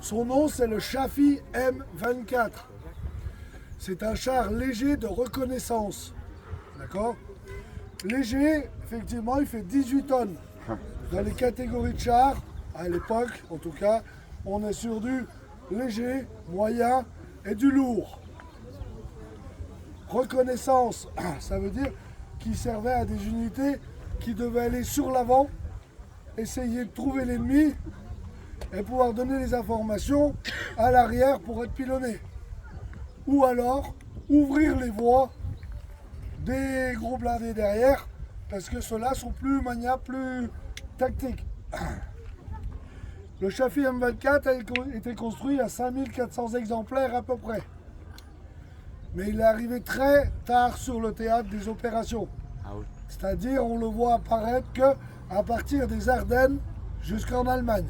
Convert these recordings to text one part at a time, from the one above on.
Son nom, c'est le Chafi M24. C'est un char léger de reconnaissance. D'accord? Léger, effectivement, il fait 18 tonnes. Dans les catégories de chars, à l'époque, en tout cas, on est sur du léger, moyen et du lourd. Reconnaissance, ça veut dire qu'il servait à des unités qui devaient aller sur l'avant, essayer de trouver l'ennemi et pouvoir donner les informations à l'arrière pour être pilonné. Ou alors ouvrir les voies des gros blindés derrière, parce que ceux-là sont plus maniables, plus tactiques. Le Chafi M24 a été construit à 5400 exemplaires à peu près. Mais il est arrivé très tard sur le théâtre des opérations. C'est-à-dire, on le voit apparaître qu'à partir des Ardennes jusqu'en Allemagne.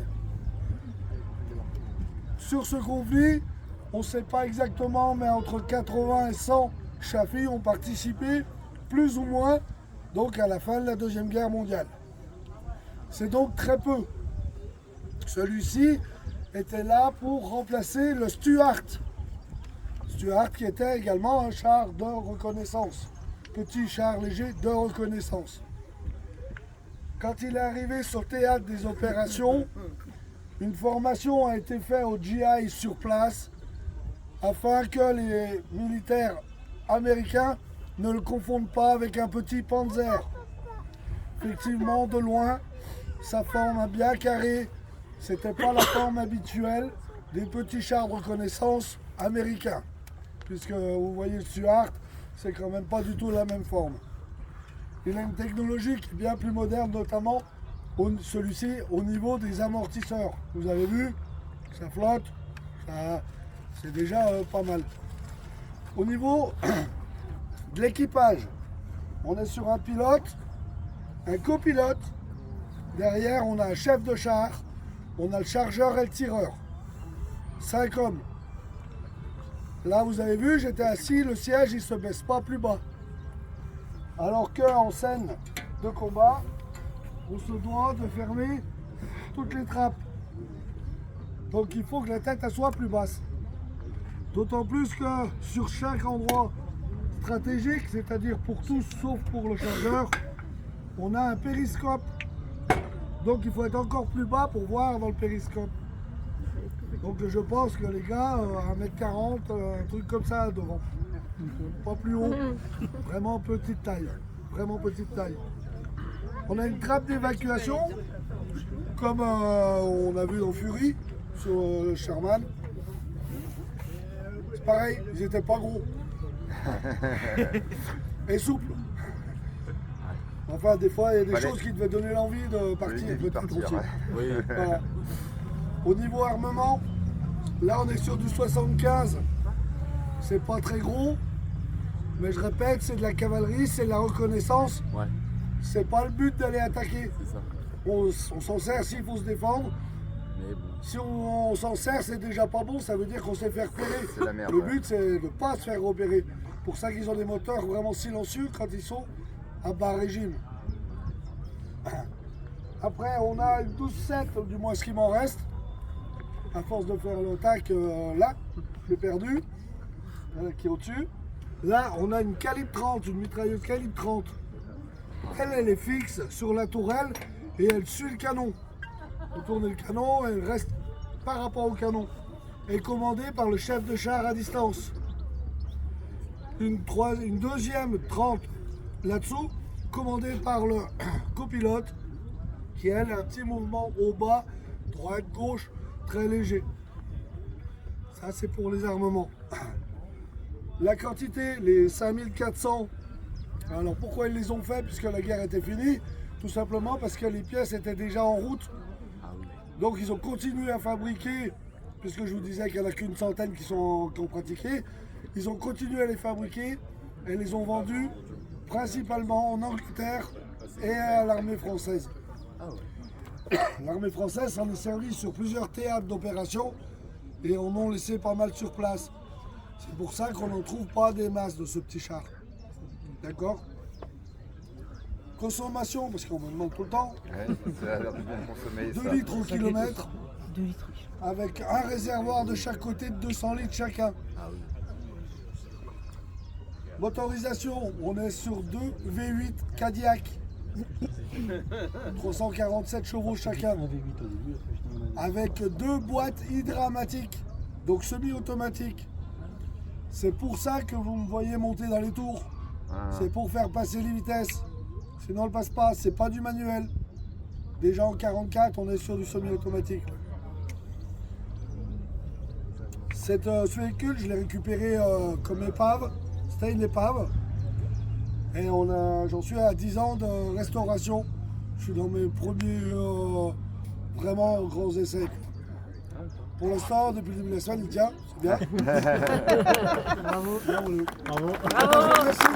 Sur ce conflit, on ne sait pas exactement, mais entre 80 et 100 Chafi ont participé, plus ou moins, donc à la fin de la Deuxième Guerre mondiale. C'est donc très peu. Celui-ci était là pour remplacer le Stuart. Stuart qui était également un char de reconnaissance. Petit char léger de reconnaissance. Quand il est arrivé sur le théâtre des opérations, une formation a été faite au GI sur place afin que les militaires américains ne le confondent pas avec un petit Panzer. Effectivement, de loin, sa forme bien carrée, c'était pas la forme habituelle des petits chars de reconnaissance américains. Puisque vous voyez le Stuart, c'est quand même pas du tout la même forme. Il a une technologie qui est bien plus moderne, notamment celui-ci au niveau des amortisseurs. Vous avez vu, ça flotte, c'est déjà pas mal. Au niveau de l'équipage, on est sur un pilote, un copilote. Derrière, on a un chef de char, on a le chargeur et le tireur. 5 hommes. Là, vous avez vu, j'étais assis, le siège, il ne se baisse pas plus bas. Alors qu'en scène de combat, on se doit de fermer toutes les trappes. Donc il faut que la tête elle soit plus basse. D'autant plus que sur chaque endroit stratégique, c'est-à-dire pour tous sauf pour le chargeur, on a un périscope. Donc il faut être encore plus bas pour voir dans le périscope. Donc je pense que les gars, 1m40, un truc comme ça devant. Pas plus haut, vraiment petite taille. Vraiment petite taille. On a une trappe d'évacuation, comme on a vu dans Fury, sur le Sherman. C'est pareil, ils n'étaient pas gros. Et souples. Enfin, des fois, il y a des choses qui devaient donner l'envie de partir petit routier. Oui. Voilà. Au niveau armement, là on est sur du 75. C'est pas très gros, mais je répète, c'est de la cavalerie, c'est de la reconnaissance. Ouais. C'est pas le but d'aller attaquer. Ça. On s'en sert s'il faut se défendre. Mais bon. Si on s'en sert, c'est déjà pas bon, ça veut dire qu'on s'est fait repérer. C'est la merde, le but, c'est de ne pas se faire repérer. Pour ça qu'ils ont des moteurs vraiment silencieux quand ils sont à bas régime. Après, on a une 12-7, du moins ce qui m'en reste. À force de faire le tac, là, je l'ai perdu, qui est au-dessus. Là, on a une calibre 30, une mitrailleuse calibre 30. Elle est fixe sur la tourelle et elle suit le canon. Vous tournez le canon, elle reste par rapport au canon. Elle est commandée par le chef de char à distance. Une deuxième 30 là-dessous, commandée par le copilote, qui elle a un petit mouvement au bas, droite, gauche, très léger. Ça c'est pour les armements. La quantité, les 5400, alors pourquoi ils les ont fait puisque la guerre était finie? Tout simplement parce que les pièces étaient déjà en route. Donc ils ont continué à fabriquer, puisque je vous disais qu'il n'y en a qu'une centaine qui ont pratiqué. Ils ont continué à les fabriquer et les ont vendus principalement en Angleterre et à l'armée française. L'armée française s'en est servie sur plusieurs théâtres d'opération et en ont laissé pas mal sur place. C'est pour ça qu'on n'en trouve pas des masses de ce petit char. D'accord? Consommation, parce qu'on me demande tout le temps. Ouais, ça a l'air de bien consommer. 2 litres au kilomètre. 2 litres. avec un réservoir de chaque côté de 200 litres chacun. Ah oui. Motorisation, on est sur 2 V8 Cadillac. 347 chevaux chacun. Avec 2 boîtes hydramatiques, donc semi-automatiques. C'est pour ça que vous me voyez monter dans les tours. C'est pour faire passer les vitesses. Sinon, on ne passe pas. C'est pas du manuel. Déjà en 44, on est sur du semi-automatique. Ce véhicule, je l'ai récupéré comme épave. C'était une épave. Et j'en suis à 10 ans de restauration. Je suis dans mes premiers vraiment grands essais. Pour l'instant, depuis le début de la semaine, il tient. C'est bien. Bravo. Bien, Bravo. Merci.